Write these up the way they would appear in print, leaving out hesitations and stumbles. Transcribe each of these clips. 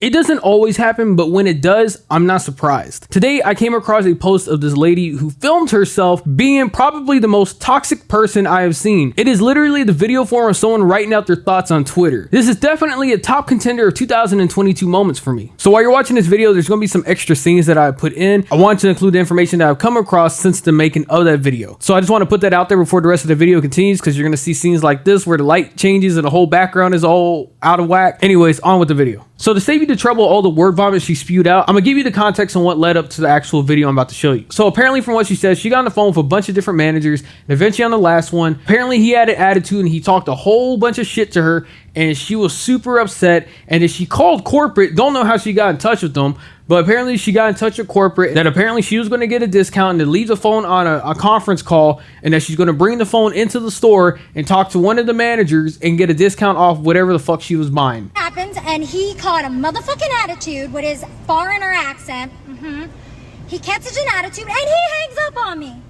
It doesn't always happen, but when it does, I'm not surprised. Today, I came across a post of this lady who filmed herself being probably the most toxic person I have seen. It is literally the video form of someone writing out their thoughts on Twitter. This is definitely a top contender of 2022 moments for me. So while you're watching this video, there's gonna be some extra scenes that I put in. I want to include the information that I've come across since the making of that video. So I just want to put that out there before the rest of the video continues, because you're gonna see scenes like this where the light changes and the whole background is all out of whack. Anyways, on with the video. So to save you the trouble, all the word vomit she spewed out, I'm gonna give you the context on what led up to the actual video I'm about to show you. So apparently from what she says, she got on the phone with a bunch of different managers, and eventually on the last one, apparently he had an attitude and he talked a whole bunch of shit to her, and she was super upset, and then she called corporate. Don't know how she got in touch with them, but apparently she got in touch with corporate that apparently she was going to get a discount and to leave the phone on a conference call, and that she's going to bring the phone into the store and talk to one of the managers and get a discount off whatever the fuck she was buying. Happens, and he caught a motherfucking attitude with his foreigner accent. He kept such an attitude, and he hangs up on me.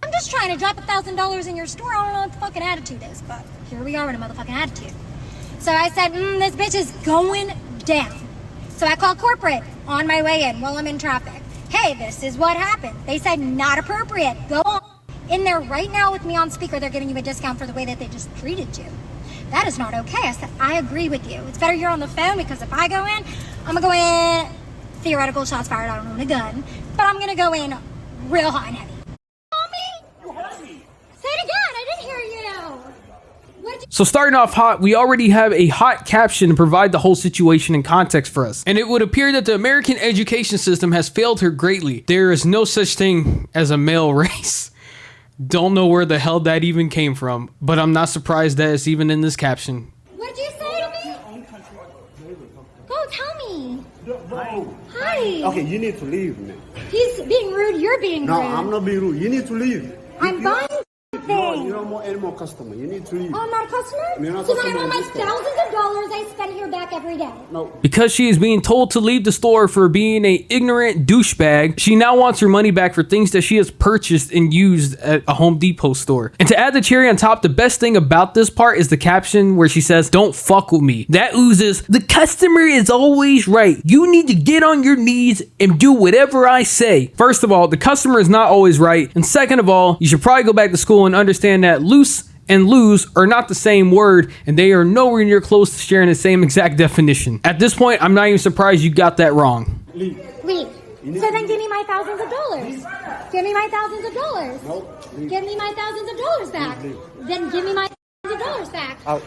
I'm just trying to drop $1,000 in your store. I don't know what the fucking attitude is, but here we are with a motherfucking attitude. So I said, this bitch is going down. So I called corporate on my way in while I'm in traffic. Hey, this is what happened. They said, not appropriate. Go on. In there right now with me on speaker, they're giving you a discount for the way that they just treated you. That is not okay. I said, I agree with you. It's better you're on the phone, because if I go in, I'm going to go in, theoretical shots fired, I don't own a gun, but I'm going to go in real hot and heavy. You heard me. Say it again. I didn't hear you. So starting off hot, we already have a hot caption to provide the whole situation in context for us. And it would appear that the American education system has failed her greatly. There is no such thing as a male race. Don't know where the hell that even came from, but I'm not surprised that it's even in this caption. What did you say to me? Go tell me. Hi. Okay, you need to leave, man. He's being rude. You're being rude. No, I'm not being rude. You need to leave. I'm buying No, you're not any more customer. You need to leave. Oh, I'm not a customer? You're not So customer I want my in this store. thousands of dollars I spend here back every day. No. Because she is being told to leave the store for being a ignorant douchebag, she now wants her money back for things that she has purchased and used at a Home Depot store. And to add the cherry on top, the best thing about this part is the caption where she says, "Don't fuck with me." That oozes, the customer is always right. You need to get on your knees and do whatever I say. First of all, the customer is not always right. And second of all, you should probably go back to school and understand that loose and lose are not the same word, and they are nowhere near close to sharing the same exact definition. At this point, I'm not even surprised you got that wrong. Leave. Leave. So then give me my thousands of dollars. Give me my thousands of dollars. Nope. Leave. Give me my thousands of dollars back. Leave. Then give me my thousands of dollars back. Out.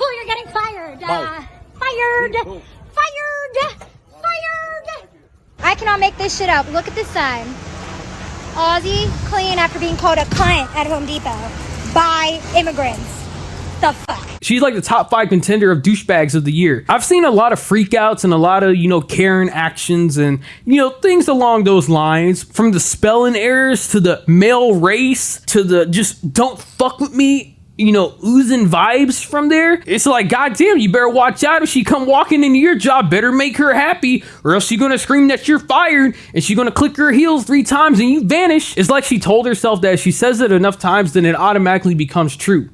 Oh, you're getting fired. Bye. Fired. Go. Fired. Fired. I cannot make this shit up. Look at this sign. Aussie clean after being called a cunt at Home Depot by immigrants. The fuck? She's like the top 5 contender of douchebags of the year. I've seen a lot of freakouts and a lot of, Karen actions and, things along those lines. From the spelling errors to the male race to the just don't fuck with me, oozing vibes from there. It's like, goddamn, you better watch out. If she come walking into your job, better make her happy, or else she's gonna scream that you're fired, and she's gonna click her heels 3 times and you vanish. It's like she told herself that if she says it enough times, then it automatically becomes true.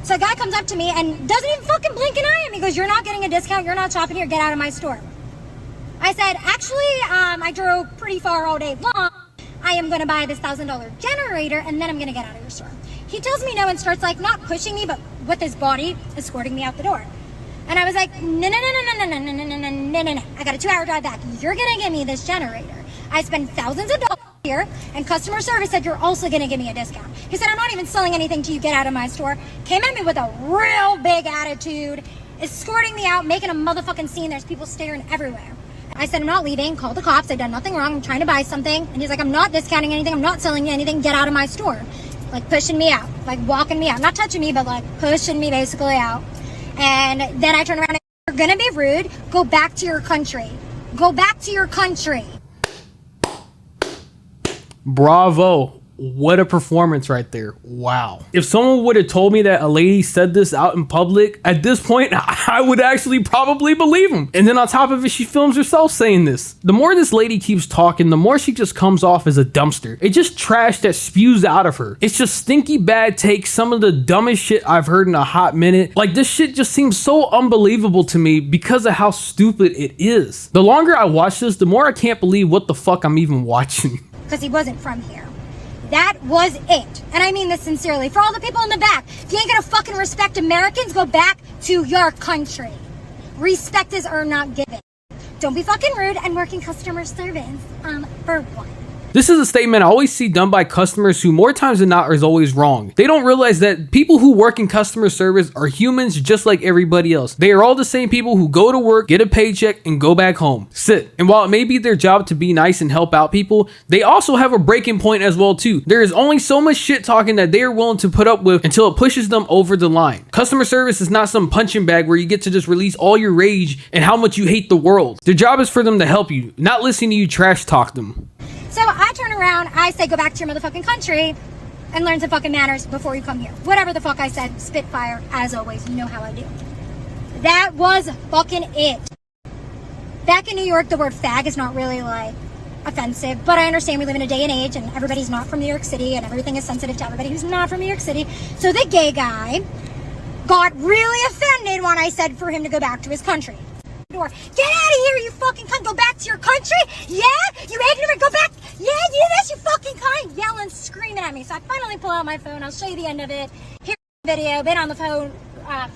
So a guy comes up to me and doesn't even fucking blink an eye at me. He goes, "You're not getting a discount. You're not shopping here. Get out of my store." I said, actually, I drove pretty far all day long. I am going to buy this $1,000 generator, and then I'm going to get out of your store. He tells me no and starts not pushing me, but with his body escorting me out the door. And I was like, no. I got a 2-hour drive back. You're going to give me this generator. I spend thousands of dollars here, and customer service said you're also going to give me a discount. He said, I'm not even selling anything to you. Get out of my store. Came at me with a real big attitude, escorting me out, making a motherfucking scene. There's people staring everywhere. I said, I'm not leaving. Call the cops. I've done nothing wrong. I'm trying to buy something. And he's like, I'm not discounting anything. I'm not selling you anything. Get out of my store. Pushing me out, walking me out. Not touching me, but pushing me basically out. And then I turn around and you're gonna be rude. Go back to your country. Go back to your country. Bravo. What a performance right there. Wow. If someone would have told me that a lady said this out in public, at this point, I would actually probably believe him. And then on top of it, she films herself saying this. The more this lady keeps talking, the more she just comes off as a dumpster. It's just trash that spews out of her. It's just stinky bad takes, some of the dumbest shit I've heard in a hot minute. Like, this shit just seems so unbelievable to me because of how stupid it is. The longer I watch this, the more I can't believe what the fuck I'm even watching. Because he wasn't from here. That was it. And I mean this sincerely. For all the people in the back, if you ain't gonna fucking respect Americans, go back to your country. Respect is earned, not given. Don't be fucking rude and work in customer service, for one. This is a statement I always see done by customers who more times than not is always wrong. They don't realize that people who work in customer service are humans just like everybody else. They are all the same people who go to work, get a paycheck, and go back home. Sit. And while it may be their job to be nice and help out people, they also have a breaking point as well too. There is only so much shit talking that they are willing to put up with until it pushes them over the line. Customer service is not some punching bag where you get to just release all your rage and how much you hate the world. Their job is for them to help you, not listen to you trash talk them. So I turn around, I say, go back to your motherfucking country and learn some fucking manners before you come here. Whatever the fuck I said, spitfire, as always, you know how I do. That was fucking it. Back in New York, the word fag is not really, like, offensive, but I understand we live in a day and age and everybody's not from New York City and everything is sensitive to everybody who's not from New York City. So the gay guy got really offended when I said for him to go back to his country. Door. Get out of here, you fucking cunt. Go back to your country. Yeah? You ignorant. Go back. Yeah, you this, you fucking cunt. Yelling, screaming at me. So I finally pull out my phone. I'll show you the end of it. Here's the video. Been on the phone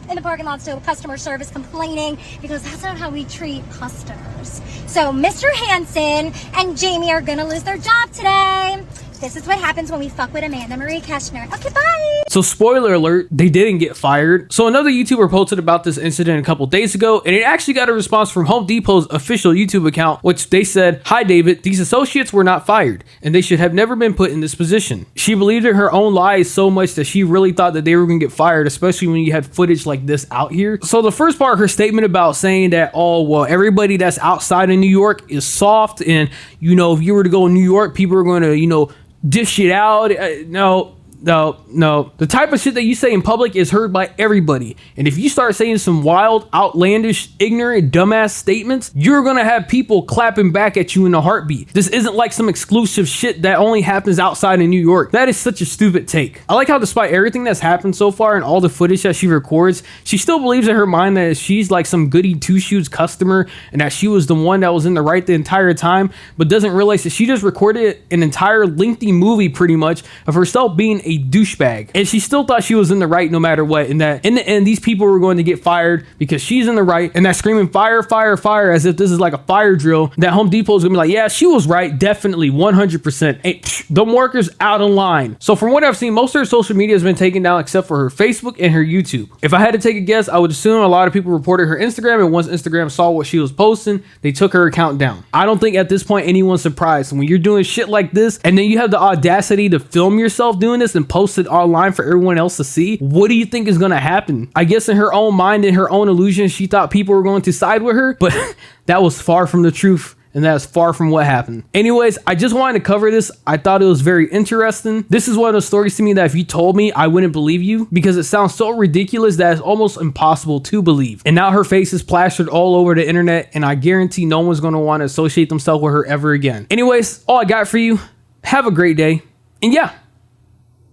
in the parking lot still, customer service complaining because that's not how we treat customers. So Mr. Hansen and Jamie are going to lose their job today. This is what happens when we fuck with Amanda Marie Keshner. Okay, bye. So spoiler alert, they didn't get fired. So another YouTuber posted about this incident a couple days ago, and it actually got a response from Home Depot's official YouTube account, which they said, "Hi David, these associates were not fired, and they should have never been put in this position." She believed in her own lies so much that she really thought that they were gonna get fired, especially when you had footage like this out here. So the first part, her statement about saying that, oh, well, everybody that's outside of New York is soft, and, you know, if you were to go in New York, people are gonna, you know, dish it out. No. The type of shit that you say in public is heard by everybody. And if you start saying some wild, outlandish, ignorant, dumbass statements, you're gonna have people clapping back at you in a heartbeat. This isn't like some exclusive shit that only happens outside of New York. That is such a stupid take. I like how despite everything that's happened so far and all the footage that she records, she still believes in her mind that she's like some goody two-shoes customer and that she was the one that was in the right the entire time, but doesn't realize that she just recorded an entire lengthy movie pretty much of herself being a douchebag, and she still thought she was in the right no matter what, and that in the end these people were going to get fired because she's in the right, and that screaming fire, fire, fire as if this is like a fire drill, that Home Depot is gonna be like, yeah, she was right, definitely 100%. Hey, the workers out of line. So from what I've seen, most of her social media has been taken down except for her Facebook and her YouTube. If I had to take a guess, I would assume a lot of people reported her Instagram, and once Instagram saw what she was posting, they took her account down. I don't think at this point anyone's surprised when you're doing shit like this and then you have the audacity to film yourself doing this and post it online for everyone else to see. What do you think is going to happen? I guess in her own mind, in her own illusion, she thought people were going to side with her, but that was far from the truth. And that's far from what happened. Anyways, I just wanted to cover this. I thought it was very interesting. This is one of those stories to me that if you told me, I wouldn't believe you because it sounds so ridiculous that it's almost impossible to believe. And now her face is plastered all over the internet, and I guarantee no one's going to want to associate themselves with her ever again. Anyways, all I got for you. Have a great day. And yeah,